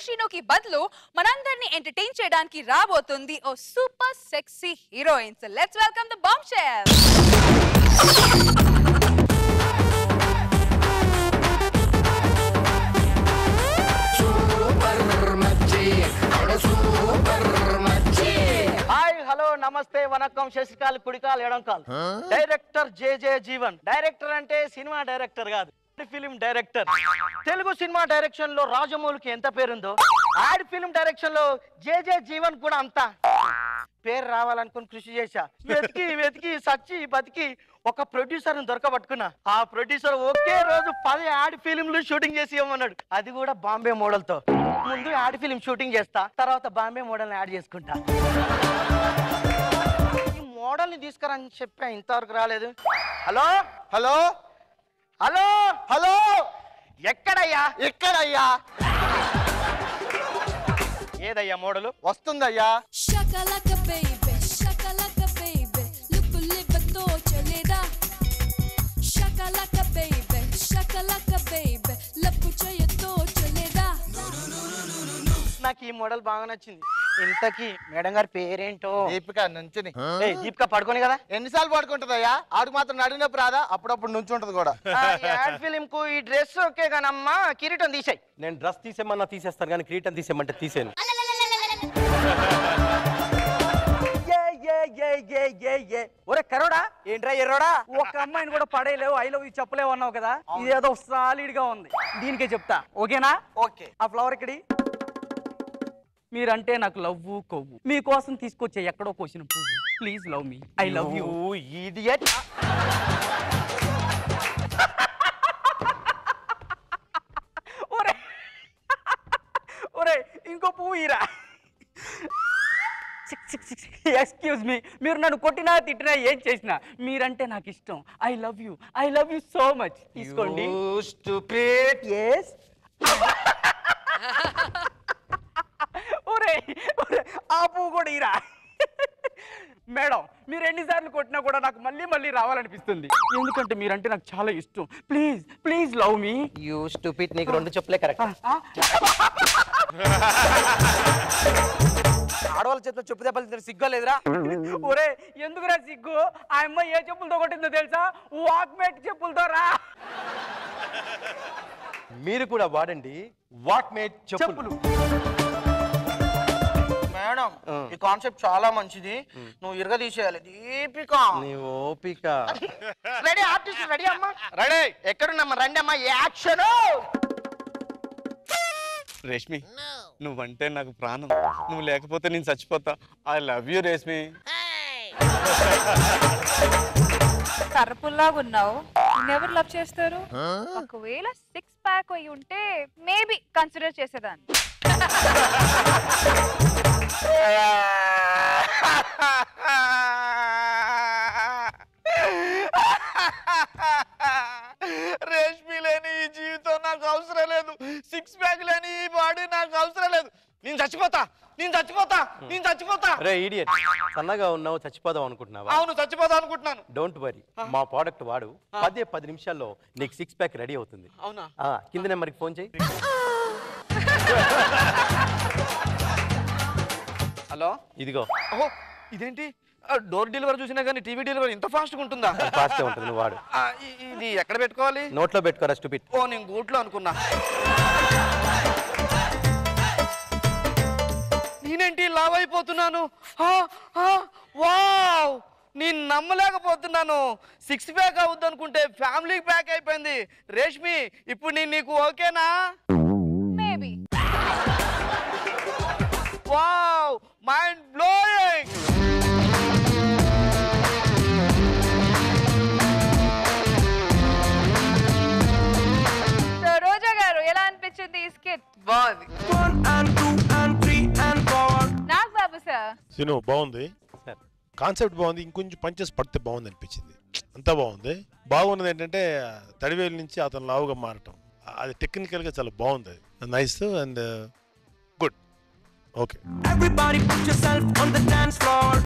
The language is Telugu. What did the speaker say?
శ్రీనుకి బదులు మనందరిని ఎంటర్టైన్ చేయడానికి రాబోతుంది ఓ super sexy heroine. So let's welcome the bombshell. నమస్తే వనక్కం శశికాల్ కుడికాల్ ఎడంకాల్ డైరెక్టర్ జే జీవన్. డైరెక్టర్ అంటే సినిమా డైరెక్టర్ కాదు, film director. Telugu cinema direction లో రాజమౌళికి ఎంత పేరుందో యాడ్ ఫిలిం డైరెక్షన్ లో జే జీవన్ కూడా అంత పేరు రావాలనుకుని కృషి చేశా. వెతికి వెతికి సచ్చి బతికి ఒక ప్రొడ్యూసర్ దొరకబట్టుకున్నా. ఆ ప్రొడ్యూసర్ ఒకే రోజు 10 యాడ్ ఫిలింలు షూటింగ్ చేసి ఇవ్వమన్నాడు. అది కూడా బాంబే మోడల్ తో. ముందు యాడ్ ఫిలిం షూటింగ్ చేస్తా, తర్వాత బాంబే మోడల్ యాడ్ చేసుకుంటా. మోడల్ని తీసుకురని చెప్పా, ఇంతవరకు రాలేదు. హలో హలో హలో హలో ఎక్కడయ్యా ఎక్కడయ్యా? ఏదయ్యా మోడలు? వస్తుందయ్యా. నాకు ఈ మోడల్ బాగా నచ్చింది. ఇంతకీ మేడం గారి పేరేంటో? దీపిక నుంచుని. దీపిక పడుకోని కదా? ఎన్నిసార్లు పడుకుంటదయ్యా? ఆడికి మాత్రం నడినప్పు రాదా? అప్పుడప్పుడు నుంచి ఉంటది కూడా. యాడ్ ఫిలిం కు ఈ డ్రెస్ ఓకే కానమ్మా, కిరీటం తీసేయి. నేను డ్రెస్ తీసేమన్నా తీసేస్తాను కానీ కిరీటం తీసేయమంటే తీసేను. ఒరే కరోడా, ఏంట్రా ఎర్రోడా? ఒక అమ్మాయిని కూడా పడేయలేవు, ఐ లవ్ యూ చెప్పలేవు అన్నావు కదా. ఇదేదో సాలిడ్ గా ఉంది, దీనికే చెప్తా. ఓకేనా? ఓకే. ఆ ఫ్లవర్ ఇక్కడి. మీరంటే నాకు లవ్వు కొవ్వు, మీకోసం తీసుకొచ్చే ఎక్కడో కోసిన పువ్వు. Please love me, I love you. Idiot. ఒరే ఒరే ఇంకో పువ్వు ఇరా. ఎక్స్క్యూజ్ మీ, మీరు నన్ను కొట్టినా తిట్టినా ఏం చేసినా మీరంటే నాకు ఇష్టం. I love you so much. తీసుకోండి. ఎస్. ఒరే ఆ పువ్వు కూడా ఇరా. మేడం, మీరు ఎన్నిసార్లు కొట్టినా కూడా నాకు మళ్ళీ మళ్ళీ రావాలనిపిస్తుంది, ఎందుకంటే మీరంటే నాకు చాలా ఇష్టం. Please please love me. You stupid. నీకు 2 చెప్పులే కరెక్ట్. ఆడవాళ్ళ చేతిలో చెప్పు దెబ్బలు సిగ్గు లేదురా? ఒరే ఎందుకురా సిగ్గు? ఆ అమ్మాయి ఏ చెప్పులతో కొట్టిందో తెలుసా? వాక్మేట్ చెప్పులతో రా. మీరు కూడా వాడండి వాక్మేట్ చెప్పులు. మేడం, ఈ కాన్సెప్ట్ చాలా మంచిది, నువ్వు ఇరగ తీసేయాలి. దీపిక నీ ఓపిక. రెడీ ఆర్టిస్ట్ రెడీ అమ్మా? రెడీ. ఎక్కడున్నమ్మా? రండి అమ్మా, యాక్షన్. రేష్మి, నువ్వంటే నాకు ప్రాణం, నువ్వు లేకపోతే నేను చచ్చిపోతా. I love you Reshmi. కర్రపుల్లాగా ఉన్నావు, ఎవరు లవ్ చేస్తారు? ఒకవేళ 6 ప్యాక్ అయి ఉంటే మేబీ కన్సిడర్ చేసేదాన్ని. రేష్మి లేని ఈ జీవితం నాకు అవసరం లేదు, 6 ప్యాక్ లేని ఈ బాడీ నాకు అవసరం లేదు. నేను చచ్చిపోతా. రే ఇడియట్, సన్నగా ఉన్నావు, చచ్చిపోదాం అనుకుంటున్నావా? అవును, చచ్చిపోతా అనుకుంటున్నాను. డోంట్ వరీ, మా ప్రోడక్ట్ వాడు. 10 నిమిషాల్లో నీకు 6 ప్యాక్ రెడీ అవుతుంది. అవునా? కింద నెంబర్కి ఫోన్ చేయి. హలో, ఇదిగో. ఓహో, ఇదేంటి డోర్ డెలివరీ చూసినా కానీ టీవీ డెలివరీ ఇంత ఫాస్ట్గా ఉంటుందా? ఫాస్ట్గా ఉంటుంది, నువ్వు వాడు. ఇది ఎక్కడ పెట్టుకోవాలి? నోట్లో పెట్టుకోరా స్టూపిడ్. ఓ, నేను గూట్లో అనుకున్నా. నేనేంటి లావ్ అయిపోతున్నాను? వావ్, నేను నమ్మలేకపోతున్నాను. 6 ప్యాక్ అవుద్ది అనుకుంటే ఫ్యామిలీ ప్యాక్ అయిపోయింది. రేష్మి, ఇప్పుడు నేను నీకు ఓకేనా? Maybe. Wow, mind blowing. Roja గారు, ఎలా అనిపించింది ఈ స్కిట్? బాగుంది. నాకు బాబు సార్ సిను బాగుంది, కాన్సెప్ట్ బాగుంది, ఇంకొంచెం పంచెస్ పడితే బాగుంది అనిపించింది. అంతా బాగుంది. బాగున్నది ఏంటంటే తడివేలు నుంచి అతను లావుగా మారటం, అది టెక్నికల్గా చాలా బాగుంది. Nice and good. ఓకే.